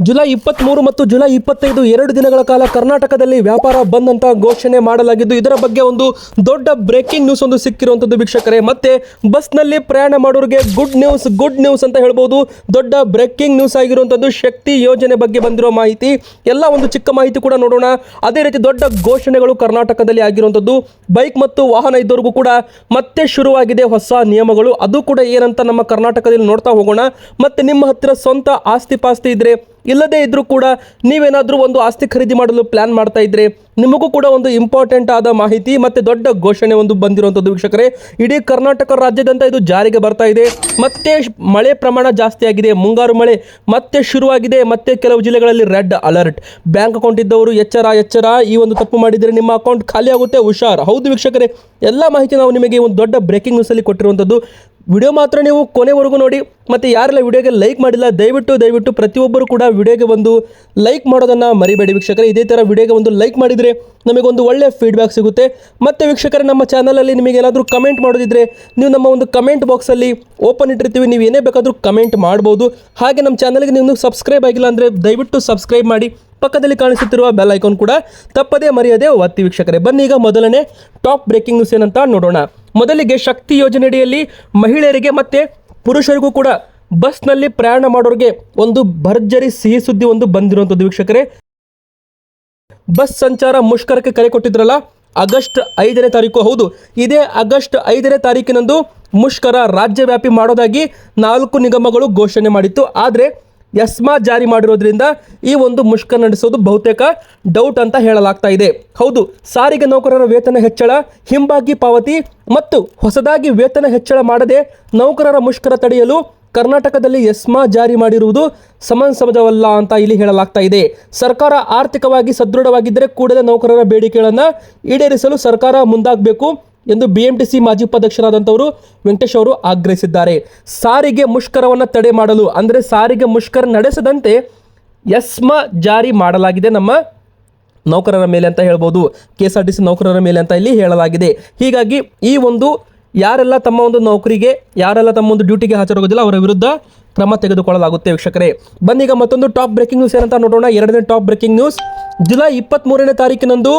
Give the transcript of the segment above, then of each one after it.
July 23 ಮತ್ತು July 25 ಎರಡು ದಿನಗಳ ಕಾಲ ಕರ್ನಾಟಕದಲ್ಲಿ ವ್ಯಾಪಾರ ಬಂದ್ ಅಂತ ಘೋಷಣೆ ಮಾಡಲಾಗಿದ್ದು, ಇದರ ಬಗ್ಗೆ ಒಂದು ದೊಡ್ಡ ಬ್ರೇಕಿಂಗ್ ನ್ಯೂಸ್ ಒಂದು ಸಿಕ್ಕಿರುವಂಥದ್ದು ವೀಕ್ಷಕರೇ. ಮತ್ತೆ ಬಸ್ನಲ್ಲಿ ಪ್ರಯಾಣ ಮಾಡೋರಿಗೆ ಗುಡ್ ನ್ಯೂಸ್ ಅಂತ ಹೇಳ್ಬೋದು. ದೊಡ್ಡ ಬ್ರೇಕಿಂಗ್ ನ್ಯೂಸ್ ಆಗಿರುವಂಥದ್ದು ಶಕ್ತಿ ಯೋಜನೆ ಬಗ್ಗೆ ಬಂದಿರೋ ಮಾಹಿತಿ, ಎಲ್ಲ ಒಂದು ಚಿಕ್ಕ ಮಾಹಿತಿ ಕೂಡ ನೋಡೋಣ. ಅದೇ ರೀತಿ ದೊಡ್ಡ ಘೋಷಣೆಗಳು ಕರ್ನಾಟಕದಲ್ಲಿ ಆಗಿರುವಂಥದ್ದು. ಬೈಕ್ ಮತ್ತು ವಾಹನ ಇದ್ದವರಿಗೂ ಕೂಡ ಮತ್ತೆ ಶುರುವಾಗಿದೆ ಹೊಸ ನಿಯಮಗಳು. ಅದು ಕೂಡ ಏನಂತ ನಮ್ಮ ಕರ್ನಾಟಕದಲ್ಲಿ ನೋಡ್ತಾ ಹೋಗೋಣ. ಮತ್ತೆ ನಿಮ್ಮ ಹತ್ತಿರ ಸ್ವಂತ ಆಸ್ತಿ ಪಾಸ್ತಿ ಇದ್ರೆ, ಇಲ್ಲದೇ ಇದ್ರೂ ಕೂಡ ನೀವೇನಾದರೂ ಒಂದು ಆಸ್ತಿ ಖರೀದಿ ಮಾಡಲು ಪ್ಲಾನ್ ಮಾಡ್ತಾ ಇದ್ರೆ, ನಿಮಗೂ ಕೂಡ ಒಂದು ಇಂಪಾರ್ಟೆಂಟ್ ಆದ ಮಾಹಿತಿ ಮತ್ತೆ ದೊಡ್ಡ ಘೋಷಣೆ ಒಂದು ಬಂದಿರುವಂಥದ್ದು ವೀಕ್ಷಕರೇ. ಇಡೀ ಕರ್ನಾಟಕ ರಾಜ್ಯದಂತ ಇದು ಜಾರಿಗೆ ಬರ್ತಾ ಇದೆ. ಮತ್ತೆ ಮಳೆ ಪ್ರಮಾಣ ಜಾಸ್ತಿ ಆಗಿದೆ, ಮುಂಗಾರು ಮಳೆ ಮತ್ತೆ ಶುರುವಾಗಿದೆ. ಮತ್ತೆ ಕೆಲವು ಜಿಲ್ಲೆಗಳಲ್ಲಿ ರೆಡ್ ಅಲರ್ಟ್. ಬ್ಯಾಂಕ್ ಅಕೌಂಟ್ ಇದ್ದವರು ಎಚ್ಚರ, ಈ ಒಂದು ತಪ್ಪು ಮಾಡಿದರೆ ನಿಮ್ಮ ಅಕೌಂಟ್ ಖಾಲಿ ಆಗುತ್ತೆ, ಹುಷಾರ್. ಹೌದು ವೀಕ್ಷಕರೇ, ಎಲ್ಲ ಮಾಹಿತಿ ನಾವು ನಿಮಗೆ ಒಂದು ದೊಡ್ಡ ಬ್ರೇಕಿಂಗ್ ನ್ಯೂಸಲ್ಲಿ ಕೊಟ್ಟಿರುವಂಥದ್ದು. ವಿಡಿಯೋ ಮಾತ್ರ ನೀವು ಕೊನೆವರೆಗೂ ನೋಡಿ. ಮತ್ತು ಯಾರೆಲ್ಲ ವಿಡಿಯೋಗೆ ಲೈಕ್ ಮಾಡಿಲ್ಲ, ದಯವಿಟ್ಟು ಪ್ರತಿಯೊಬ್ಬರು ಕೂಡ ವಿಡಿಯೋಗೆ ಒಂದು ಲೈಕ್ ಮಾಡೋದನ್ನು ಮರಿಬೇಡಿ ವೀಕ್ಷಕರೇ. ಇದೇ ಥರ ವಿಡಿಯೋಗೆ ಒಂದು ಲೈಕ್ ಮಾಡಿದರೆ ನಮಗೊಂದು ಒಳ್ಳೆ ಫೀಡ್ಬ್ಯಾಕ್ ಸಿಗುತ್ತೆ. ಮತ್ತು ವೀಕ್ಷಕರೇ, ನಮ್ಮ ಚಾನಲಲ್ಲಿ ನಿಮಗೆ ಏನಾದರೂ ಕಮೆಂಟ್ ಮಾಡೋದಿದ್ರೆ ನೀವು ನಮ್ಮ ಒಂದು ಕಮೆಂಟ್ ಬಾಕ್ಸಲ್ಲಿ ಓಪನ್ ಇಟ್ಟಿರ್ತೀವಿ, ನೀವು ಏನೇ ಬೇಕಾದರೂ ಕಮೆಂಟ್ ಮಾಡ್ಬೋದು. ಹಾಗೆ ನಮ್ಮ ಚಾನಲ್ಗೆ ನೀವು ಸಬ್ಸ್ಕ್ರೈಬ್ ಆಗಿಲ್ಲ ಅಂದರೆ ದಯವಿಟ್ಟು ಸಬ್ಸ್ಕ್ರೈಬ್ ಮಾಡಿ. ಪಕ್ಕದಲ್ಲಿ ಕಾಣಿಸುತ್ತಿರುವ ಬೆಲ್ ಐಕಾನ್ ಕೂಡ ತಪ್ಪದೇ ಮರೆಯದೆ ಒತ್ತಿ ವೀಕ್ಷಕರೇ. ಬನ್ನಿ ಈಗ ಮೊದಲನೇ ಟಾಪ್ ಬ್ರೇಕಿಂಗ್ ನ್ಯೂಸ್ ಏನಂತ ನೋಡೋಣ. ಮೊದಲಿಗೆ ಶಕ್ತಿ ಯೋಜನೆಯಡಿಯಲ್ಲಿ ಮಹಿಳೆಯರಿಗೆ ಮತ್ತೆ ಪುರುಷರಿಗೂ ಕೂಡ ಬಸ್ನಲ್ಲಿ ಪ್ರಯಾಣ ಮಾಡೋರಿಗೆ ಒಂದು ಭರ್ಜರಿ ಸಿಹಿ ಸುದ್ದಿ ಒಂದು ಬಂದಿರುವಂಥದ್ದು ವೀಕ್ಷಕರೇ. ಬಸ್ ಸಂಚಾರ ಮುಷ್ಕರಕ್ಕೆ ಕರೆ ಕೊಟ್ಟಿದ್ರಲ್ಲ, ಆಗಸ್ಟ್ 5ನೇ ತಾರೀಕು, ಹೌದು ಇದೇ ಆಗಸ್ಟ್ 5ನೇ ತಾರೀಕಿನಂದು ಮುಷ್ಕರ ರಾಜ್ಯವ್ಯಾಪಿ ಮಾಡೋದಾಗಿ 4 ನಿಗಮಗಳು ಘೋಷಣೆ ಮಾಡಿತ್ತು. ಆದರೆ ಎಸ್ಮಾ ಜಾರಿ ಮಾಡಿರೋದ್ರಿಂದ ಈ ಒಂದು ಮುಷ್ಕರ ನಡೆಸೋದು ಬಹುತೇಕ ಡೌಟ್ ಅಂತ ಹೇಳಲಾಗ್ತಾ ಇದೆ. ಹೌದು, ಸಾರಿಗೆ ನೌಕರರ ವೇತನ ಹೆಚ್ಚಳ, ಹಿಂಬಾಗಿ ಪಾವತಿ ಮತ್ತು ಹೊಸದಾಗಿ ವೇತನ ಹೆಚ್ಚಳ ಮಾಡದೆ ನೌಕರರ ಮುಷ್ಕರ ತಡೆಯಲು ಕರ್ನಾಟಕದಲ್ಲಿ ಎಸ್ಮಾ ಜಾರಿ ಮಾಡಿರುವುದು ಸಮಂಜಸವಲ್ಲ ಅಂತ ಇಲ್ಲಿ ಹೇಳಲಾಗ್ತಾ ಇದೆ. ಸರ್ಕಾರ ಆರ್ಥಿಕವಾಗಿ ಸದೃಢವಾಗಿದ್ದರೆ ಕೂಡಲೇ ನೌಕರರ ಬೇಡಿಕೆಗಳನ್ನು ಈಡೇರಿಸಲು ಸರ್ಕಾರ ಮುಂದಾಗಬೇಕು ಎಂದು BMTC ಮಾಜಿ ಉಪಾಧ್ಯಕ್ಷರಾದಂಥವರು ವೆಂಕಟೇಶ್ ಅವರು ಆಗ್ರಹಿಸಿದ್ದಾರೆ. ಸಾರಿಗೆ ಮುಷ್ಕರವನ್ನು ತಡೆ ಮಾಡಲು, ಅಂದರೆ ಸಾರಿಗೆ ಮುಷ್ಕರ ನಡೆಸದಂತೆ ಎಸ್ಮಾ ಜಾರಿ ಮಾಡಲಾಗಿದೆ ನಮ್ಮ ನೌಕರರ ಮೇಲೆ ಅಂತ ಹೇಳ್ಬೋದು, KSRTC ನೌಕರರ ಮೇಲೆ ಅಂತ ಇಲ್ಲಿ ಹೇಳಲಾಗಿದೆ. ಹೀಗಾಗಿ ಈ ಒಂದು ಯಾರೆಲ್ಲ ತಮ್ಮ ಒಂದು ನೌಕರಿಗೆ, ಯಾರೆಲ್ಲ ತಮ್ಮ ಒಂದು ಡ್ಯೂಟಿಗೆ ಹಾಜರಾಗೋದಿಲ್ಲ ಅವರ ವಿರುದ್ಧ ಕ್ರಮ ತೆಗೆದುಕೊಳ್ಳಲಾಗುತ್ತೆ ವೀಕ್ಷಕರೇ. ಬನ್ನೀಗ ಮತ್ತೊಂದು ಟಾಪ್ ಬ್ರೇಕಿಂಗ್ ನ್ಯೂಸ್ ಏನಂತ ನೋಡೋಣ. ಎರಡನೇ ಟಾಪ್ ಬ್ರೇಕಿಂಗ್ ನ್ಯೂಸ್, ಜುಲೈ 23ನೇ ತಾರೀಕಿನಂದು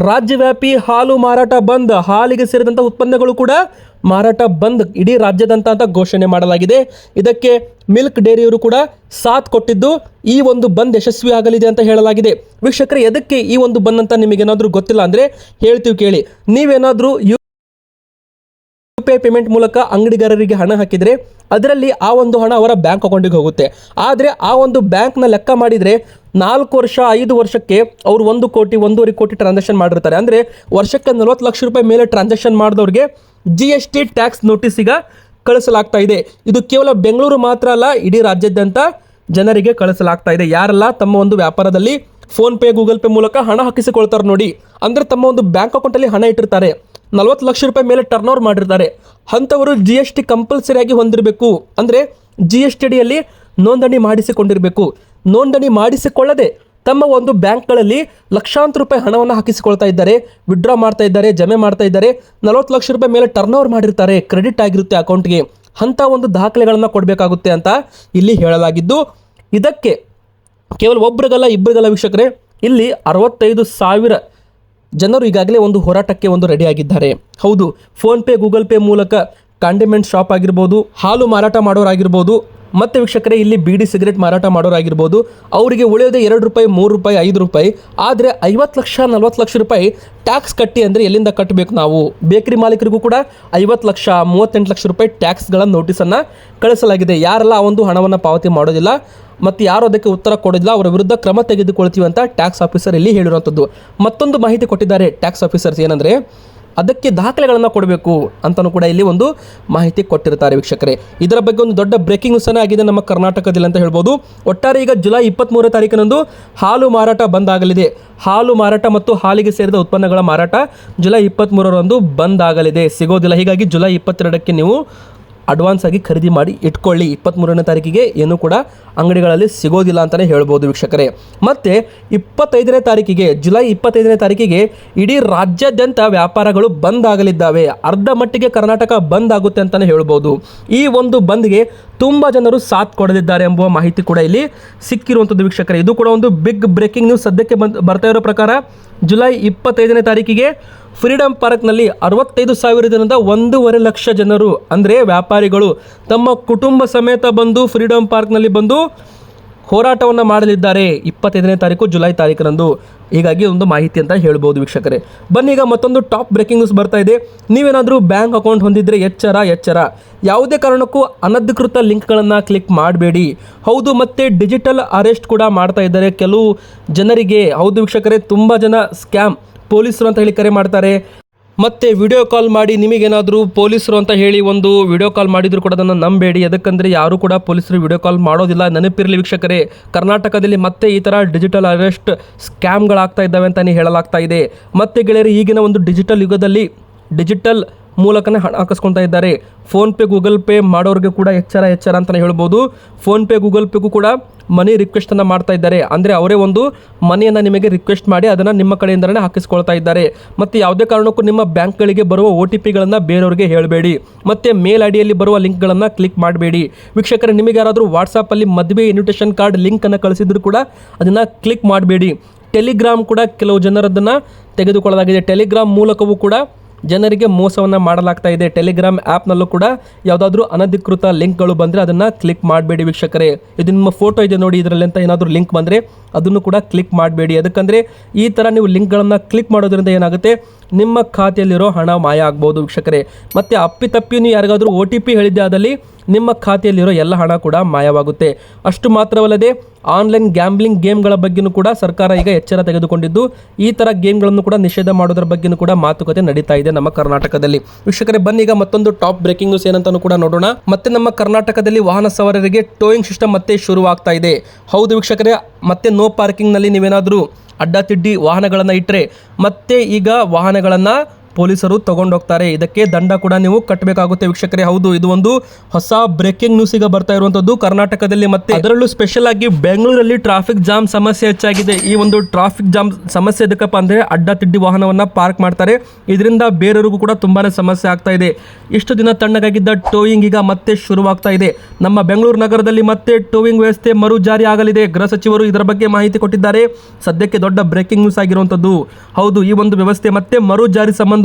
ರಾಜ್ಯವ್ಯಾಪಿ ಹಾಲು ಮಾರಾಟ ಬಂದ್. ಹಾಲಿಗೆ ಸೇರಿದಂಥ ಉತ್ಪನ್ನಗಳು ಕೂಡ ಮಾರಾಟ ಬಂದ್ ಇಡೀ ರಾಜ್ಯದಂತ ಅಂತ ಘೋಷಣೆ ಮಾಡಲಾಗಿದೆ. ಇದಕ್ಕೆ ಮಿಲ್ಕ್ ಡೈರಿಯವರು ಕೂಡ ಸಾಥ್ ಕೊಟ್ಟಿದ್ದು ಈ ಒಂದು ಬಂದ್ ಯಶಸ್ವಿ ಆಗಲಿದೆ ಅಂತ ಹೇಳಲಾಗಿದೆ. ವೀಕ್ಷಕರೇ, ಎದಕ್ಕೆ ಈ ಒಂದು ಬಂದ್ ಅಂತ ನಿಮಗೇನಾದರೂ ಗೊತ್ತಿಲ್ಲ ಅಂದರೆ ಹೇಳ್ತೀವಿ ಕೇಳಿ. ನೀವೇನಾದರೂ UPI ಪೇಮೆಂಟ್ ಮೂಲಕ ಅಂಗಡಿಗಾರರಿಗೆ ಹಣ ಹಾಕಿದರೆ ಅದರಲ್ಲಿ ಆ ಒಂದು ಹಣ ಅವರ ಬ್ಯಾಂಕ್ ಅಕೌಂಟಿಗೆ ಹೋಗುತ್ತೆ. ಆದರೆ ಆ ಒಂದು ಬ್ಯಾಂಕ್ನ ಲೆಕ್ಕ ಮಾಡಿದರೆ 4 ವರ್ಷ 5 ವರ್ಷಕ್ಕೆ ಅವರು 1 ಕೋಟಿ 1.5 ಕೋಟಿ ಟ್ರಾನ್ಸಾಕ್ಷನ್ ಮಾಡಿರ್ತಾರೆ. ಅಂದರೆ ವರ್ಷಕ್ಕೆ 40 ಲಕ್ಷ ರೂಪಾಯಿ ಮೇಲೆ ಟ್ರಾನ್ಸಾಕ್ಷನ್ ಮಾಡಿದವ್ರಿಗೆ GST ಟ್ಯಾಕ್ಸ್ ನೋಟಿಸ್ ಈಗ ಕಳಿಸಲಾಗ್ತಾ ಇದೆ. ಇದು ಕೇವಲ ಬೆಂಗಳೂರು ಮಾತ್ರ ಅಲ್ಲ, ಇಡೀ ರಾಜ್ಯಾದ್ಯಂತ ಜನರಿಗೆ ಕಳಿಸಲಾಗ್ತಾ ಇದೆ. ಯಾರೆಲ್ಲ ತಮ್ಮ ಒಂದು ವ್ಯಾಪಾರದಲ್ಲಿ ಫೋನ್ಪೇ ಗೂಗಲ್ ಪೇ ಮೂಲಕ ಹಣ ಹಾಕಿಸಿಕೊಳ್ತಾರೆ ನೋಡಿ, ಅಂದರೆ ತಮ್ಮ ಒಂದು ಬ್ಯಾಂಕ್ ಅಕೌಂಟಲ್ಲಿ ಹಣ ಇಟ್ಟಿರ್ತಾರೆ, 40 ಲಕ್ಷ ರೂಪಾಯಿ ಮೇಲೆ ಟರ್ನ್ ಓವರ್ ಮಾಡಿರ್ತಾರೆ, ಅಂಥವರು GST ಕಂಪಲ್ಸರಿಯಾಗಿ ಹೊಂದಿರಬೇಕು. ಅಂದರೆ GST ಅಡಿಯಲ್ಲಿ ನೋಂದಣಿ ಮಾಡಿಸಿಕೊಂಡಿರಬೇಕು. ನೋಂದಣಿ ಮಾಡಿಸಿಕೊಳ್ಳದೆ ತಮ್ಮ ಒಂದು ಬ್ಯಾಂಕ್ಗಳಲ್ಲಿ ಲಕ್ಷಾಂತರ ರೂಪಾಯಿ ಹಣವನ್ನು ಹಾಕಿಸಿಕೊಳ್ತಾ ಇದ್ದಾರೆ, ವಿಡ್ರಾ ಮಾಡ್ತಾ ಇದ್ದಾರೆ, ಜಮೆ ಮಾಡ್ತಾ ಇದ್ದಾರೆ. 40 ಲಕ್ಷ ರೂಪಾಯಿ ಮೇಲೆ ಟರ್ನ್ ಓವರ್ ಮಾಡಿರ್ತಾರೆ, ಕ್ರೆಡಿಟ್ ಆಗಿರುತ್ತೆ ಅಕೌಂಟ್ಗೆ. ಅಂಥ ಒಂದು ದಾಖಲೆಗಳನ್ನು ಕೊಡಬೇಕಾಗುತ್ತೆ ಅಂತ ಇಲ್ಲಿ ಹೇಳಲಾಗಿದ್ದು, ಇದಕ್ಕೆ ಕೇವಲ ಒಬ್ಬರಿಗಲ್ಲ ಇಬ್ಬರಿಗಲ್ಲ ವೀಕ್ಷಕರೇ, ಇಲ್ಲಿ 65,000 ಜನರು ಈಗಾಗಲೇ ಒಂದು ಹೋರಾಟಕ್ಕೆ ಒಂದು ರೆಡಿಯಾಗಿದ್ದಾರೆ. ಹೌದು, ಫೋನ್ಪೇ ಗೂಗಲ್ ಪೇ ಮೂಲಕ ಕಾಂಡಿಮೆಂಟ್ ಶಾಪ್ ಆಗಿರ್ಬೋದು, ಹಾಲು ಮಾರಾಟ ಮಾಡೋರಾಗಿರ್ಬೋದು, ಮತ್ತು ವೀಕ್ಷಕರೇ ಇಲ್ಲಿ ಬೀಡಿ ಸಿಗರೇಟ್ ಮಾರಾಟ ಮಾಡೋರಾಗಿರ್ಬೋದು, ಅವರಿಗೆ ಉಳಿಯೋದೇ 2 ರೂಪಾಯಿ 3 ರೂಪಾಯಿ 5 ರೂಪಾಯಿ. ಆದರೆ 50 ಲಕ್ಷ 40 ಲಕ್ಷ ರೂಪಾಯಿ ಟ್ಯಾಕ್ಸ್ ಕಟ್ಟಿ ಅಂದರೆ ಎಲ್ಲಿಂದ ಕಟ್ಟಬೇಕು ನಾವು? ಬೇಕರಿ ಮಾಲೀಕರಿಗೂ ಕೂಡ 50 ಲಕ್ಷ 38 ಲಕ್ಷ ರೂಪಾಯಿ ಟ್ಯಾಕ್ಸ್ಗಳ ನೋಟಿಸನ್ನು ಕಳಿಸಲಾಗಿದೆ. ಯಾರೆಲ್ಲ ಆ ಒಂದು ಹಣವನ್ನು ಪಾವತಿ ಮಾಡೋದಿಲ್ಲ ಮತ್ತು ಯಾರು ಅದಕ್ಕೆ ಉತ್ತರ ಕೊಡೋದಿಲ್ಲ ಅವರ ವಿರುದ್ಧ ಕ್ರಮ ತೆಗೆದುಕೊಳ್ತೀವಿ ಅಂತ ಟ್ಯಾಕ್ಸ್ ಆಫೀಸರ್ ಇಲ್ಲಿ ಹೇಳಿರುವಂಥದ್ದು. ಮತ್ತೊಂದು ಮಾಹಿತಿ ಕೊಟ್ಟಿದ್ದಾರೆ ಟ್ಯಾಕ್ಸ್ ಆಫೀಸರ್ಸ್, ಏನಂದರೆ ಅದಕ್ಕೆ ದಾಖಲೆಗಳನ್ನು ಕೊಡಬೇಕು ಅಂತಲೂ ಕೂಡ ಇಲ್ಲಿ ಒಂದು ಮಾಹಿತಿ ಕೊಟ್ಟಿರ್ತಾರೆ ವೀಕ್ಷಕರೇ. ಇದರ ಬಗ್ಗೆ ಒಂದು ದೊಡ್ಡ ಬ್ರೇಕಿಂಗ್ ನ್ಯೂಸ್ ಆಗಿದೆ ನಮ್ಮ ಕರ್ನಾಟಕದಲ್ಲಿ ಅಂತ ಹೇಳ್ಬೋದು. ಒಟ್ಟಾರೆ ಈಗ ಜುಲೈ 23ನೇ ತಾರೀಕಿನಂದು ಹಾಲು ಮಾರಾಟ ಬಂದ್ ಆಗಲಿದೆ. ಹಾಲು ಮಾರಾಟ ಮತ್ತು ಹಾಲಿಗೆ ಸೇರಿದ ಉತ್ಪನ್ನಗಳ ಮಾರಾಟ ಜುಲೈ 23ರಂದು ಬಂದ್ ಆಗಲಿದೆ, ಸಿಗೋದಿಲ್ಲ. ಹೀಗಾಗಿ ಜುಲೈ 22ಕ್ಕೆ ನೀವು ಅಡ್ವಾನ್ಸ್ ಆಗಿ ಖರೀದಿ ಮಾಡಿ ಇಟ್ಕೊಳ್ಳಿ. 23ನೇ ತಾರೀಕಿಗೆ ಏನೂ ಕೂಡ ಅಂಗಡಿಗಳಲ್ಲಿ ಸಿಗೋದಿಲ್ಲ ಅಂತಲೇ ಹೇಳ್ಬೋದು ವೀಕ್ಷಕರೇ. ಮತ್ತು 25ನೇ ತಾರೀಕಿಗೆ, ಜುಲೈ 25ನೇ ತಾರೀಕಿಗೆ ಇಡೀ ರಾಜ್ಯಾದ್ಯಂತ ವ್ಯಾಪಾರಗಳು ಬಂದ್ ಆಗಲಿದ್ದಾವೆ. ಅರ್ಧ ಮಟ್ಟಿಗೆ ಕರ್ನಾಟಕ ಬಂದ್ ಆಗುತ್ತೆ ಅಂತಲೇ ಹೇಳ್ಬೋದು. ಈ ಒಂದು ಬಂದ್ಗೆ ತುಂಬ ಜನರು ಸಾಥ್ ಕೊಡಲಿದ್ದಾರೆ ಎಂಬುವ ಮಾಹಿತಿ ಕೂಡ ಇಲ್ಲಿ ಸಿಕ್ಕಿರುವಂಥದ್ದು ವೀಕ್ಷಕರೇ. ಇದು ಕೂಡ ಒಂದು ಬಿಗ್ ಬ್ರೇಕಿಂಗ್ ನ್ಯೂಸ್. ಸದ್ಯಕ್ಕೆ ಬರ್ತಾ ಇರೋ ಪ್ರಕಾರ ಜುಲೈ 25ನೇ ತಾರೀಕಿಗೆ ಫ್ರೀಡಮ್ ಪಾರ್ಕ್ನಲ್ಲಿ 65,000ದಿಂದ 1.5 ಲಕ್ಷ ಜನರು ಅಂದರೆ ವ್ಯಾಪಾರಿಗಳು ತಮ್ಮ ಕುಟುಂಬ ಸಮೇತ ಬಂದು ಫ್ರೀಡಮ್ ಪಾರ್ಕ್ನಲ್ಲಿ ಬಂದು ಹೋರಾಟವನ್ನು ಮಾಡಲಿದ್ದಾರೆ 25ನೇ ತಾರೀಕು ಜುಲೈ ತಾರೀಕಿನಂದು. ಹೀಗಾಗಿ ಒಂದು ಮಾಹಿತಿ ಅಂತ ಹೇಳ್ಬೋದು ವೀಕ್ಷಕರೇ. ಬನ್ನಿ ಈಗ ಮತ್ತೊಂದು ಟಾಪ್ ಬ್ರೇಕಿಂಗ್ ನ್ಯೂಸ್ ಬರ್ತಾ ಇದೆ. ನೀವೇನಾದರೂ ಬ್ಯಾಂಕ್ ಅಕೌಂಟ್ ಹೊಂದಿದ್ರೆ ಎಚ್ಚರ, ಯಾವುದೇ ಕಾರಣಕ್ಕೂ ಅನಧಿಕೃತ ಲಿಂಕ್ಗಳನ್ನು ಕ್ಲಿಕ್ ಮಾಡಬೇಡಿ. ಹೌದು, ಮತ್ತೆ ಡಿಜಿಟಲ್ ಅರೆಸ್ಟ್ ಕೂಡ ಮಾಡ್ತಾ ಇದ್ದಾರೆ ಕೆಲವು ಜನರಿಗೆ. ಹೌದು ವೀಕ್ಷಕರೇ, ತುಂಬ ಜನ ಸ್ಕ್ಯಾಮ್ ಪೊಲೀಸರು ಅಂತ ಹೇಳಿ ಕರೆ ಮಾಡ್ತಾರೆ. ಮತ್ತು ವಿಡಿಯೋ ಕಾಲ್ ಮಾಡಿ ನಿಮಗೇನಾದರೂ ಪೊಲೀಸರು ಅಂತ ಹೇಳಿ ಒಂದು ವಿಡಿಯೋ ಕಾಲ್ ಮಾಡಿದರೂ ಕೂಡ ಅದನ್ನು ನಂಬೇಡಿ. ಅದಕ್ಕಂದರೆ ಯಾರೂ ಕೂಡ ಪೊಲೀಸರು ವಿಡಿಯೋ ಕಾಲ್ ಮಾಡೋದಿಲ್ಲ. ನೆನಪಿರಲಿ ವೀಕ್ಷಕರೇ, ಕರ್ನಾಟಕದಲ್ಲಿ ಮತ್ತೆ ಈ ಥರ ಡಿಜಿಟಲ್ ಅರೆಸ್ಟ್ ಸ್ಕ್ಯಾಮ್ಗಳಾಗ್ತಾ ಇದ್ದಾವೆ ಅಂತಲೇ ಹೇಳಲಾಗ್ತಾ ಇದೆ. ಮತ್ತು ಗೆಳೆಯರು, ಈಗಿನ ಒಂದು ಡಿಜಿಟಲ್ ಯುಗದಲ್ಲಿ ಡಿಜಿಟಲ್ ಮೂಲಕನೇ ಹಣ ಹಾಕಿಸ್ಕೊಳ್ತಾ ಇದ್ದಾರೆ. ಫೋನ್ಪೇ, ಗೂಗಲ್ ಪೇ ಮಾಡೋರಿಗೆ ಕೂಡ ಎಚ್ಚರ ಅಂತಲೇ ಹೇಳ್ಬೋದು. ಫೋನ್ಪೇ, ಗೂಗಲ್ ಪೇಗೂ ಕೂಡ ಮನಿ ರಿಕ್ವೆಸ್ಟನ್ನು ಮಾಡ್ತಾ ಇದ್ದಾರೆ. ಅಂದರೆ ಅವರೇ ಒಂದು ಮನಿಯನ್ನು ನಿಮಗೆ ರಿಕ್ವೆಸ್ಟ್ ಮಾಡಿ ಅದನ್ನು ನಿಮ್ಮ ಕಡೆಯಿಂದಲೇ ಹಾಕಿಸ್ಕೊಳ್ತಾ ಇದ್ದಾರೆ. ಮತ್ತು ಯಾವುದೇ ಕಾರಣಕ್ಕೂ ನಿಮ್ಮ ಬ್ಯಾಂಕ್ಗಳಿಗೆ ಬರುವ OTPಗಳನ್ನು ಬೇರೆಯವರಿಗೆ ಹೇಳಬೇಡಿ. ಮತ್ತು ಮೇಲ್ ಐಡಿಯಲ್ಲಿ ಬರುವ ಲಿಂಕ್ಗಳನ್ನು ಕ್ಲಿಕ್ ಮಾಡಬೇಡಿ. ವೀಕ್ಷಕರೇ, ನಿಮಗೆ ಯಾರಾದರೂ ವಾಟ್ಸಪ್ಪಲ್ಲಿ ಮದುವೆ ಇನ್ವಿಟೇಷನ್ ಕಾರ್ಡ್ ಲಿಂಕನ್ನು ಕಳಿಸಿದ್ರು ಕೂಡ ಅದನ್ನು ಕ್ಲಿಕ್ ಮಾಡಬೇಡಿ. ಟೆಲಿಗ್ರಾಮ್ ಕೂಡ ಕೆಲವು ಜನರದನ್ನು ತೆಗೆದುಕೊಳ್ಳಲಾಗಿದೆ. ಟೆಲಿಗ್ರಾಮ್ ಮೂಲಕವೂ ಕೂಡ ಜನರಿಗೆ ಮೋಸವನ್ನು ಮಾಡಲಾಗ್ತಾ ಇದೆ. ಟೆಲಿಗ್ರಾಮ್ ಆ್ಯಪ್ನಲ್ಲೂ ಕೂಡ ಯಾವುದಾದ್ರೂ ಅನಧಿಕೃತ ಲಿಂಕ್ಗಳು ಬಂದರೆ ಅದನ್ನು ಕ್ಲಿಕ್ ಮಾಡಬೇಡಿ ವೀಕ್ಷಕರೇ. ಇದು ನಿಮ್ಮ ಫೋಟೋ ಇದೆ ನೋಡಿ, ಇದರಲ್ಲಿ ಅಂತ ಏನಾದರೂ ಲಿಂಕ್ ಬಂದರೆ ಅದನ್ನು ಕೂಡ ಕ್ಲಿಕ್ ಮಾಡಬೇಡಿ. ಅದಕ್ಕಂದರೆ ಈ ಥರ ನೀವು ಲಿಂಕ್ಗಳನ್ನು ಕ್ಲಿಕ್ ಮಾಡೋದ್ರಿಂದ ಏನಾಗುತ್ತೆ, ನಿಮ್ಮ ಖಾತೆಯಲ್ಲಿರೋ ಹಣ ಮಾಯ ಆಗ್ಬೋದು ವೀಕ್ಷಕರೇ. ಮತ್ತು ಅಪ್ಪಿತಪ್ಪಿ ನೀವು ಯಾರಿಗಾದರೂ OTP ಹೇಳಿದ್ದೆ ಆದಲ್ಲಿ ನಿಮ್ಮ ಖಾತೆಯಲ್ಲಿರೋ ಎಲ್ಲ ಹಣ ಕೂಡ ಮಾಯವಾಗುತ್ತೆ. ಅಷ್ಟು ಮಾತ್ರವಲ್ಲದೆ ಆನ್ಲೈನ್ ಗ್ಯಾಂಬ್ಲಿಂಗ್ ಗೇಮ್ಗಳ ಬಗ್ಗೆಯೂ ಕೂಡ ಸರ್ಕಾರ ಈಗ ಎಚ್ಚರ ತೆಗೆದುಕೊಂಡಿದ್ದು ಈ ಥರ ಗೇಮ್ಗಳನ್ನು ಕೂಡ ನಿಷೇಧ ಮಾಡೋದ್ರ ಬಗ್ಗೆಯೂ ಕೂಡ ಮಾತುಕತೆ ನಡೀತಾ ಇದೆ ನಮ್ಮ ಕರ್ನಾಟಕದಲ್ಲಿ. ವೀಕ್ಷಕರೇ, ಬನ್ನಿ ಈಗ ಮತ್ತೊಂದು ಟಾಪ್ ಬ್ರೇಕಿಂಗ್ ನ್ಯೂಸ್ ಏನಂತಾನೂ ಕೂಡ ನೋಡೋಣ. ಮತ್ತೆ ನಮ್ಮ ಕರ್ನಾಟಕದಲ್ಲಿ ವಾಹನ ಸವಾರರಿಗೆ ಟೋಯಿಂಗ್ ಸಿಸ್ಟಮ್ ಮತ್ತೆ ಶುರುವಾಗ್ತಾ ಇದೆ. ಹೌದು ವೀಕ್ಷಕರೇ, ಮತ್ತೆ ನೋ ಪಾರ್ಕಿಂಗ್ನಲ್ಲಿ ನೀವೇನಾದರೂ ಅಡ್ಡಾತಿಡ್ಡಿ ವಾಹನಗಳನ್ನು ಇಟ್ಟರೆ ಮತ್ತೆ ಈಗ ವಾಹನಗಳನ್ನು ಪೊಲೀಸರು ತಗೊಂಡೋಗ್ತಾರೆ. ಇದಕ್ಕೆ ದಂಡ ಕೂಡ ನೀವು ಕಟ್ಟಬೇಕಾಗುತ್ತೆ ವೀಕ್ಷಕರೇ. ಹೌದು, ಇದು ಒಂದು ಹೊಸ ಬ್ರೇಕಿಂಗ್ ನ್ಯೂಸ್ ಈಗ ಬರ್ತಾ ಇರುವಂಥದ್ದು ಕರ್ನಾಟಕದಲ್ಲಿ. ಮತ್ತೆ ಅದರಲ್ಲೂ ಸ್ಪೆಷಲ್ ಆಗಿ ಬೆಂಗಳೂರಲ್ಲಿ ಟ್ರಾಫಿಕ್ ಜಾಮ್ ಸಮಸ್ಯೆ ಹೆಚ್ಚಾಗಿದೆ. ಈ ಒಂದು ಟ್ರಾಫಿಕ್ ಜಾಮ್ ಸಮಸ್ಯೆ ಎದಕ್ಕಪ್ಪ ಅಂದರೆ ಅಡ್ಡಾತಿಡ್ಡಿ ವಾಹನವನ್ನು ಪಾರ್ಕ್ ಮಾಡ್ತಾರೆ. ಇದರಿಂದ ಬೇರೆಯವರಿಗೂ ಕೂಡ ತುಂಬಾನೇ ಸಮಸ್ಯೆ ಆಗ್ತಾ ಇದೆ. ಇಷ್ಟು ದಿನ ತಣ್ಣಗಾಗಿದ್ದ ಟೋಯಿಂಗ್ ಈಗ ಮತ್ತೆ ಶುರುವಾಗ್ತಾ ಇದೆ. ನಮ್ಮ ಬೆಂಗಳೂರು ನಗರದಲ್ಲಿ ಮತ್ತೆ ಟೋಯಿಂಗ್ ವ್ಯವಸ್ಥೆ ಮರು ಜಾರಿ ಆಗಲಿದೆ. ಗೃಹ ಸಚಿವರು ಇದರ ಬಗ್ಗೆ ಮಾಹಿತಿ ಕೊಟ್ಟಿದ್ದಾರೆ. ಸದ್ಯಕ್ಕೆ ದೊಡ್ಡ ಬ್ರೇಕಿಂಗ್ ನ್ಯೂಸ್ ಆಗಿರುವಂಥದ್ದು. ಹೌದು, ಈ ಒಂದು ವ್ಯವಸ್ಥೆ ಮತ್ತೆ ಮರು ಜಾರಿ ಸಂಬಂಧ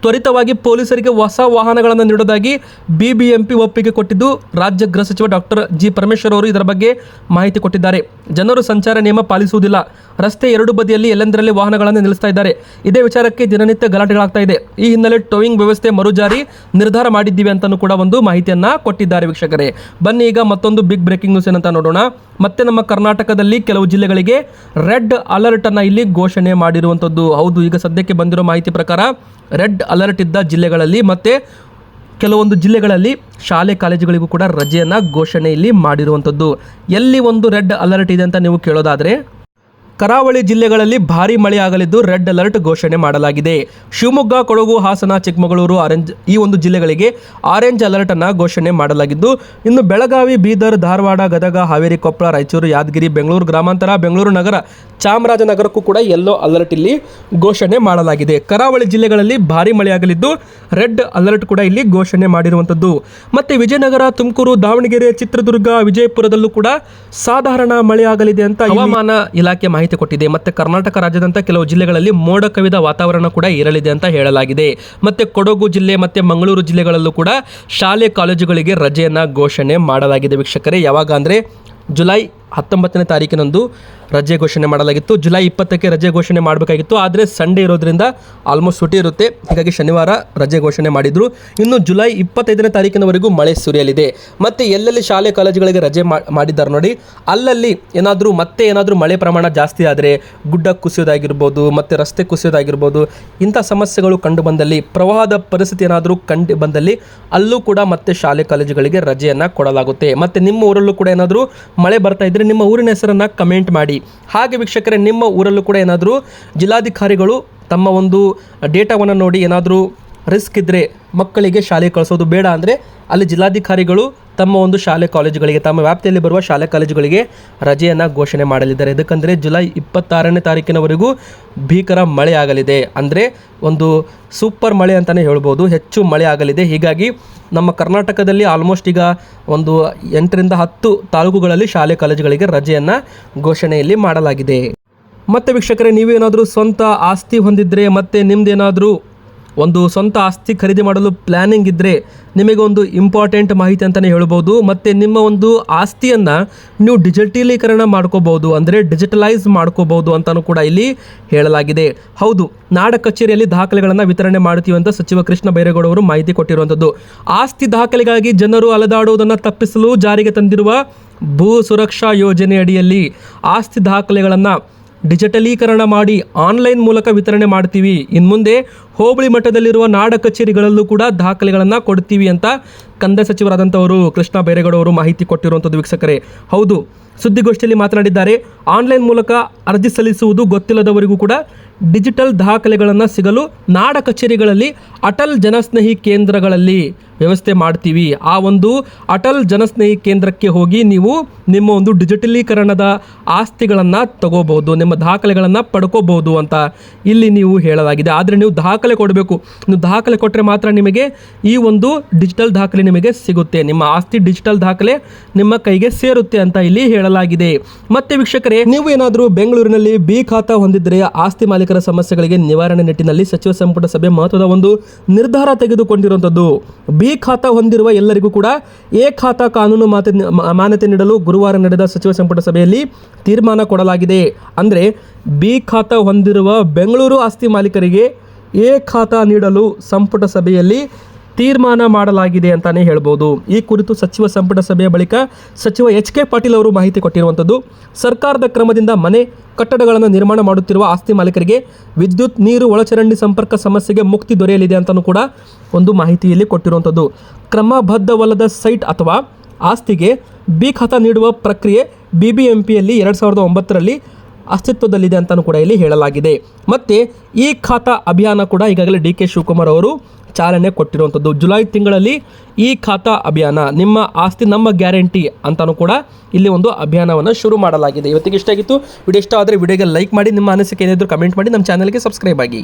ತ್ವರಿತವಾಗಿ ಪೊಲೀಸರಿಗೆ ಹೊಸ ವಾಹನಗಳನ್ನು ನೀಡೋದಾಗಿ BBMP ಒಪ್ಪಿಗೆ ಕೊಟ್ಟಿದ್ದು ರಾಜ್ಯ ಗೃಹ ಸಚಿವ ಡಾಕ್ಟರ್ G. ಪರಮೇಶ್ವರ್ ಅವರು ಇದರ ಬಗ್ಗೆ ಮಾಹಿತಿ ಕೊಟ್ಟಿದ್ದಾರೆ. ಜನರು ಸಂಚಾರ ನಿಯಮ ಪಾಲಿಸುವುದಿಲ್ಲ, ರಸ್ತೆ ಎರಡು ಬದಿಯಲ್ಲಿ ಎಲ್ಲೆಂದರಲ್ಲಿ ವಾಹನಗಳನ್ನು ನಿಲ್ಲಿಸ್ತಾ ಇದ್ದಾರೆ. ಇದೇ ವಿಚಾರಕ್ಕೆ ದಿನನಿತ್ಯ ಗಲಾಟೆಗಳಾಗ್ತಾ ಇದೆ. ಈ ಹಿನ್ನೆಲೆ ಟೋಯಿಂಗ್ ವ್ಯವಸ್ಥೆ ಮರುಜಾರಿ ನಿರ್ಧಾರ ಮಾಡಿದ್ದೀವಿ ಅಂತಲೂ ಕೂಡ ಒಂದು ಮಾಹಿತಿಯನ್ನು ಕೊಟ್ಟಿದ್ದಾರೆ ವೀಕ್ಷಕರೇ. ಬನ್ನಿ ಈಗ ಮತ್ತೊಂದು ಬಿಗ್ ಬ್ರೇಕಿಂಗ್ ನ್ಯೂಸ್ ಏನಂತ ನೋಡೋಣ. ಮತ್ತೆ ನಮ್ಮ ಕರ್ನಾಟಕದಲ್ಲಿ ಕೆಲವು ಜಿಲ್ಲೆಗಳಿಗೆ ರೆಡ್ ಅಲರ್ಟ್ ಅನ್ನು ಇಲ್ಲಿ ಘೋಷಣೆ ಮಾಡಿರುವಂಥದ್ದು. ಹೌದು, ಈಗ ಸದ್ಯಕ್ಕೆ ಬಂದಿರೋ ಮಾಹಿತಿ ಪ್ರಕಾರ ರೆಡ್ ಅಲರ್ಟ್ ಇದ್ದ ಜಿಲ್ಲೆಗಳಲ್ಲಿ ಮತ್ತೆ ಕೆಲವೊಂದು ಜಿಲ್ಲೆಗಳಲ್ಲಿ ಶಾಲೆ ಕಾಲೇಜುಗಳಿಗೂ ಕೂಡ ರಜೆಯನ್ನು ಘೋಷಣೆ ಇಲ್ಲಿ ಮಾಡಿರುವಂಥದ್ದು. ಎಲ್ಲಿ ಒಂದು ರೆಡ್ ಅಲರ್ಟ್ ಇದೆ ಅಂತ ನೀವು ಕೇಳೋದಾದರೆ ಕರಾವಳಿ ಜಿಲ್ಲೆಗಳಲ್ಲಿ ಭಾರೀ ಮಳೆ ಆಗಲಿದ್ದು ರೆಡ್ ಅಲರ್ಟ್ ಘೋಷಣೆ ಮಾಡಲಾಗಿದೆ. ಶಿವಮೊಗ್ಗ, ಕೊಡಗು, ಹಾಸನ, ಚಿಕ್ಕಮಗಳೂರು, ಈ ಒಂದು ಜಿಲ್ಲೆಗಳಿಗೆ ಆರೆಂಜ್ ಅಲರ್ಟ್ ಅನ್ನು ಘೋಷಣೆ ಮಾಡಲಾಗಿದ್ದು, ಇನ್ನು ಬೆಳಗಾವಿ, ಬೀದರ್, ಧಾರವಾಡ, ಗದಗ, ಹಾವೇರಿ, ಕೊಪ್ಪಳ, ರಾಯಚೂರು, ಯಾದಗಿರಿ, ಬೆಂಗಳೂರು ಗ್ರಾಮಾಂತರ, ಬೆಂಗಳೂರು ನಗರ, ಚಾಮರಾಜನಗರಕ್ಕೂ ಕೂಡ ಯೆಲ್ಲೋ ಅಲರ್ಟ್ ಇಲ್ಲಿ ಘೋಷಣೆ ಮಾಡಲಾಗಿದೆ. ಕರಾವಳಿ ಜಿಲ್ಲೆಗಳಲ್ಲಿ ಭಾರೀ ಮಳೆಯಾಗಲಿದ್ದು ರೆಡ್ ಅಲರ್ಟ್ ಕೂಡ ಇಲ್ಲಿ ಘೋಷಣೆ ಮಾಡಿರುವಂಥದ್ದು. ಮತ್ತು ವಿಜಯನಗರ, ತುಮಕೂರು, ದಾವಣಗೆರೆ, ಚಿತ್ರದುರ್ಗ, ವಿಜಯಪುರದಲ್ಲೂ ಕೂಡ ಸಾಧಾರಣ ಮಳೆಯಾಗಲಿದೆ ಅಂತ ಹವಾಮಾನ ಇಲಾಖೆ ಮಾಹಿತಿ ಕೊಟ್ಟಿದೆ. ಮತ್ತು ಕರ್ನಾಟಕ ರಾಜ್ಯದಂತ ಕೆಲವು ಜಿಲ್ಲೆಗಳಲ್ಲಿ ಮೋಡ ಕವಿದ ವಾತಾವರಣ ಕೂಡ ಇರಲಿದೆ ಅಂತ ಹೇಳಲಾಗಿದೆ. ಮತ್ತು ಕೊಡಗು ಜಿಲ್ಲೆ ಮತ್ತು ಮಂಗಳೂರು ಜಿಲ್ಲೆಗಳಲ್ಲೂ ಕೂಡ ಶಾಲೆ ಕಾಲೇಜುಗಳಿಗೆ ರಜೆಯನ್ನು ಘೋಷಣೆ ಮಾಡಲಾಗಿದೆ ವೀಕ್ಷಕರೇ. ಯಾವಾಗ ಅಂದರೆ ಜುಲೈ 19ನೇ ತಾರೀಕಿನಂದು ರಜೆ ಘೋಷಣೆ ಮಾಡಲಾಗಿತ್ತು. ಜುಲೈ 20ಕ್ಕೆ ರಜೆ ಘೋಷಣೆ ಮಾಡಬೇಕಾಗಿತ್ತು, ಆದರೆ ಸಂಡೇ ಇರೋದ್ರಿಂದ ಆಲ್ಮೋಸ್ಟ್ ಸುಟಿ ಇರುತ್ತೆ, ಹೀಗಾಗಿ ಶನಿವಾರ ರಜೆ ಘೋಷಣೆ ಮಾಡಿದರು. ಇನ್ನು ಜುಲೈ 25ನೇ ತಾರೀಕಿನವರೆಗೂ ಮಳೆ ಸುರಿಯಲಿದೆ. ಮತ್ತು ಎಲ್ಲೆಲ್ಲಿ ಶಾಲೆ ಕಾಲೇಜುಗಳಿಗೆ ರಜೆ ಮಾಡಿದ್ದಾರೆ ನೋಡಿ, ಅಲ್ಲಲ್ಲಿ ಏನಾದರೂ ಮಳೆ ಪ್ರಮಾಣ ಜಾಸ್ತಿ ಆದರೆ ಗುಡ್ಡ ಕುಸಿಯೋದಾಗಿರ್ಬೋದು, ಮತ್ತು ರಸ್ತೆ ಕುಸಿಯೋದಾಗಿರ್ಬೋದು, ಇಂಥ ಸಮಸ್ಯೆಗಳು ಕಂಡು ಬಂದಲ್ಲಿ, ಪ್ರವಾಹದ ಪರಿಸ್ಥಿತಿ ಏನಾದರೂ ಕಂಡು ಬಂದಲ್ಲಿ ಅಲ್ಲೂ ಕೂಡ ಮತ್ತೆ ಶಾಲೆ ಕಾಲೇಜುಗಳಿಗೆ ರಜೆಯನ್ನು ಕೊಡಲಾಗುತ್ತೆ. ಮತ್ತು ನಿಮ್ಮ ಊರಲ್ಲೂ ಕೂಡ ಏನಾದರೂ ಮಳೆ ಬರ್ತಾ ಇದ್ದರೆ ನಿಮ್ಮ ಊರಿನ ಹೆಸರನ್ನು ಕಮೆಂಟ್ ಮಾಡಿ. ಹಾಗೆ ವೀಕ್ಷಕರೇ, ನಿಮ್ಮ ಊರಲ್ಲೂ ಕೂಡ ಏನಾದರೂ ಜಿಲ್ಲಾಧಿಕಾರಿಗಳು ತಮ್ಮ ಒಂದು ಡೇಟಾವನ್ನು ನೋಡಿ ಏನಾದರೂ ರಿಸ್ಕ್ ಇದ್ದರೆ ಮಕ್ಕಳಿಗೆ ಶಾಲೆ ಕಳಿಸೋದು ಬೇಡ ಅಂದರೆ ಅಲ್ಲಿ ಜಿಲ್ಲಾಧಿಕಾರಿಗಳು ತಮ್ಮ ಒಂದು ಶಾಲೆ ಕಾಲೇಜುಗಳಿಗೆ, ತಮ್ಮ ವ್ಯಾಪ್ತಿಯಲ್ಲಿ ಬರುವ ಶಾಲೆ ಕಾಲೇಜುಗಳಿಗೆ ರಜೆಯನ್ನು ಘೋಷಣೆ ಮಾಡಲಿದ್ದಾರೆ. ಇದಕ್ಕಂದರೆ ಜುಲೈ 26ನೇ ತಾರೀಕಿನವರೆಗೂ ಭೀಕರ ಮಳೆ ಆಗಲಿದೆ. ಅಂದರೆ ಒಂದು ಸೂಪರ್ ಮಳೆ ಅಂತಲೇ ಹೇಳ್ಬೋದು, ಹೆಚ್ಚು ಮಳೆ ಆಗಲಿದೆ. ಹೀಗಾಗಿ ನಮ್ಮ ಕರ್ನಾಟಕದಲ್ಲಿ ಆಲ್ಮೋಸ್ಟ್ ಈಗ ಒಂದು 8ರಿಂದ 10 ತಾಲೂಕುಗಳಲ್ಲಿ ಶಾಲೆ ಕಾಲೇಜುಗಳಿಗೆ ರಜೆಯನ್ನು ಘೋಷಣೆಯಲ್ಲಿ ಮಾಡಲಾಗಿದೆ. ಮತ್ತು ವೀಕ್ಷಕರೇ, ನೀವೇನಾದರೂ ಸ್ವಂತ ಆಸ್ತಿ ಹೊಂದಿದ್ದರೆ ಮತ್ತು ನಿಮ್ಮದೇನಾದರೂ ಒಂದು ಸ್ವಂತ ಆಸ್ತಿ ಖರೀದಿ ಮಾಡಲು ಪ್ಲ್ಯಾನಿಂಗ್ ಇದ್ದರೆ ನಿಮಗೆ ಒಂದು ಇಂಪಾರ್ಟೆಂಟ್ ಮಾಹಿತಿ ಅಂತಲೇ ಹೇಳ್ಬೋದು. ಮತ್ತು ನಿಮ್ಮ ಒಂದು ಆಸ್ತಿಯನ್ನು ನೀವು ಡಿಜಿಟಲೀಕರಣ ಮಾಡ್ಕೋಬೋದು, ಅಂದರೆ ಡಿಜಿಟಲೈಸ್ ಮಾಡ್ಕೋಬೋದು ಅಂತಲೂ ಕೂಡ ಇಲ್ಲಿ ಹೇಳಲಾಗಿದೆ. ಹೌದು, ನಾಡ ಕಚೇರಿಯಲ್ಲಿ ದಾಖಲೆಗಳನ್ನು ವಿತರಣೆ ಮಾಡ್ತೀವಿ ಅಂತ ಸಚಿವ ಕೃಷ್ಣ ಬೈರೇಗೌಡ ಅವರು ಮಾಹಿತಿ ಕೊಟ್ಟಿರುವಂಥದ್ದು. ಆಸ್ತಿ ದಾಖಲೆಗಾಗಿ ಜನರು ಅಲೆದಾಡುವುದನ್ನು ತಪ್ಪಿಸಲು ಜಾರಿಗೆ ತಂದಿರುವ ಭೂ ಸುರಕ್ಷಾ ಯೋಜನೆ ಅಡಿಯಲ್ಲಿ ಆಸ್ತಿ ದಾಖಲೆಗಳನ್ನು ಡಿಜಿಟಲೀಕರಣ ಮಾಡಿ ಆನ್ಲೈನ್ ಮೂಲಕ ವಿತರಣೆ ಮಾಡ್ತೀವಿ. ಇನ್ನು ಮುಂದೆ ಹೋಬಳಿ ಮಟ್ಟದಲ್ಲಿರುವ ನಾಡ ಕಚೇರಿಗಳಲ್ಲೂ ಕೂಡ ದಾಖಲೆಗಳನ್ನು ಕೊಡ್ತೀವಿ ಅಂತ ಕಂದಾಯ ಸಚಿವರಾದಂಥವರು ಕೃಷ್ಣ ಬೈರೇಗೌಡ ಅವರು ಮಾಹಿತಿ ಕೊಟ್ಟಿರುವಂಥದ್ದು ವೀಕ್ಷಕರೇ. ಹೌದು, ಸುದ್ದಿಗೋಷ್ಠಿಯಲ್ಲಿ ಮಾತನಾಡಿದ್ದಾರೆ. ಆನ್ಲೈನ್ ಮೂಲಕ ಅರ್ಜಿ ಸಲ್ಲಿಸುವುದು ಗೊತ್ತಿಲ್ಲದವರಿಗೂ ಕೂಡ ಡಿಜಿಟಲ್ ದಾಖಲೆಗಳನ್ನು ಸಿಗಲು ನಾಡ ಕಚೇರಿಗಳಲ್ಲಿ ಅಟಲ್ ಜನಸ್ನೇಹಿ ಕೇಂದ್ರಗಳಲ್ಲಿ ವ್ಯವಸ್ಥೆ ಮಾಡ್ತೀವಿ. ಆ ಒಂದು ಅಟಲ್ ಜನಸ್ನೇಹಿ ಕೇಂದ್ರಕ್ಕೆ ಹೋಗಿ ನೀವು ನಿಮ್ಮ ಒಂದು ಡಿಜಿಟಲೀಕರಣದ ಆಸ್ತಿಗಳನ್ನು ತಗೋಬಹುದು, ನಿಮ್ಮ ದಾಖಲೆಗಳನ್ನು ಪಡ್ಕೋಬಹುದು ಅಂತ ಇಲ್ಲಿ ನೀವು ಹೇಳಲಾಗಿದೆ. ಆದರೆ ನೀವು ದಾಖಲೆ ಕೊಡಬೇಕು. ನೀವು ದಾಖಲೆ ಕೊಟ್ಟರೆ ಮಾತ್ರ ನಿಮಗೆ ಈ ಒಂದು ಡಿಜಿಟಲ್ ದಾಖಲೆ ನಿಮಗೆ ಸಿಗುತ್ತೆ. ನಿಮ್ಮ ಆಸ್ತಿ ಡಿಜಿಟಲ್ ದಾಖಲೆ ನಿಮ್ಮ ಕೈಗೆ ಸೇರುತ್ತೆ ಅಂತ ಇಲ್ಲಿ ಹೇಳಲಾಗಿದೆ. ಮತ್ತೆ ವೀಕ್ಷಕರೇ, ನೀವು ಏನಾದರೂ ಬೆಂಗಳೂರಿನಲ್ಲಿ ಬಿ ಖಾತಾ ಹೊಂದಿದ್ದರೆ ಆಸ್ತಿ ಮಾಲೀಕರ ಸಮಸ್ಯೆಗಳಿಗೆ ನಿವಾರಣೆ ನಿಟ್ಟಿನಲ್ಲಿ ಸಚಿವ ಸಂಪುಟ ಸಭೆ ಮಹತ್ವದ ಒಂದು ನಿರ್ಧಾರ ತೆಗೆದುಕೊಂಡಿರುವಂಥದ್ದು. ಬಿ ಖಾತಾ ಹೊಂದಿರುವ ಎಲ್ಲರಿಗೂ ಕೂಡ ಎ ಖಾತಾ ಕಾನೂನು ಮಾನ್ಯತೆ ನೀಡಲು ಗುರುವಾರ ನಡೆದ ಸಚಿವ ಸಂಪುಟ ಸಭೆಯಲ್ಲಿ ತೀರ್ಮಾನ ಕೊಡಲಾಗಿದೆ. ಅಂದರೆ ಬಿ ಖಾತಾ ಹೊಂದಿರುವ ಬೆಂಗಳೂರು ಆಸ್ತಿ ಮಾಲೀಕರಿಗೆ ಎ ಖಾತಾ ನೀಡಲು ಸಂಪುಟ ಸಭೆಯಲ್ಲಿ ತೀರ್ಮಾನ ಮಾಡಲಾಗಿದೆ ಅಂತಾನೆ ಹೇಳ್ಬೋದು. ಈ ಕುರಿತು ಸಚಿವ ಸಂಪುಟ ಸಭೆಯ ಬಳಿಕ ಸಚಿವ ಎಚ್.ಕೆ. ಪಾಟೀಲ್ ಅವರು ಮಾಹಿತಿ ಕೊಟ್ಟಿರುವಂಥದ್ದು. ಸರ್ಕಾರದ ಕ್ರಮದಿಂದ ಮನೆ ಕಟ್ಟಡಗಳನ್ನು ನಿರ್ಮಾಣ ಮಾಡುತ್ತಿರುವ ಆಸ್ತಿ ಮಾಲೀಕರಿಗೆ ವಿದ್ಯುತ್, ನೀರು, ಒಳಚರಂಡಿ ಸಂಪರ್ಕ ಸಮಸ್ಯೆಗೆ ಮುಕ್ತಿ ದೊರೆಯಲಿದೆ ಅಂತಲೂ ಕೂಡ ಒಂದು ಮಾಹಿತಿಯಲ್ಲಿ ಕೊಟ್ಟಿರುವಂಥದ್ದು. ಕ್ರಮಬದ್ಧವಲ್ಲದ ಸೈಟ್ ಅಥವಾ ಆಸ್ತಿಗೆ ಬಿ ಖಾತಾ ನೀಡುವ ಪ್ರಕ್ರಿಯೆ BBMPಯಲ್ಲಿ 2009ರಲ್ಲಿ ಅಸ್ತಿತ್ವದಲ್ಲಿದೆ ಅಂತಲೂ ಕೂಡ ಇಲ್ಲಿ ಹೇಳಲಾಗಿದೆ. ಮತ್ತು ಈ ಖಾತಾ ಅಭಿಯಾನ ಕೂಡ ಈಗಾಗಲೇ DK ಶಿವಕುಮಾರ್ ಅವರು ಚಾಲನೆ ಕೊಟ್ಟಿರುವಂಥದ್ದು. ಜುಲೈ ತಿಂಗಳಲ್ಲಿ ಈ ಖಾತಾ ಅಭಿಯಾನ, ನಿಮ್ಮ ಆಸ್ತಿ ನಮ್ಮ ಗ್ಯಾರಂಟಿ ಅಂತಲೂ ಕೂಡ ಇಲ್ಲಿ ಒಂದು ಅಭಿಯಾನವನ್ನು ಶುರು ಮಾಡಲಾಗಿದೆ. ಇವತ್ತಿಗೆ ಇಷ್ಟ ಆಗಿತ್ತು. ವಿಡಿಯೋ ಇಷ್ಟ ಆದರೆ ವಿಡಿಯೋಗೆ ಲೈಕ್ ಮಾಡಿ, ನಿಮ್ಮ ಅನಿಸಿಕೆ ಏನಾದರೂ ಕಮೆಂಟ್ ಮಾಡಿ, ನಮ್ಮ ಚಾನಲ್ಗೆ ಸಬ್ಸ್ಕ್ರೈಬ್ ಆಗಿ.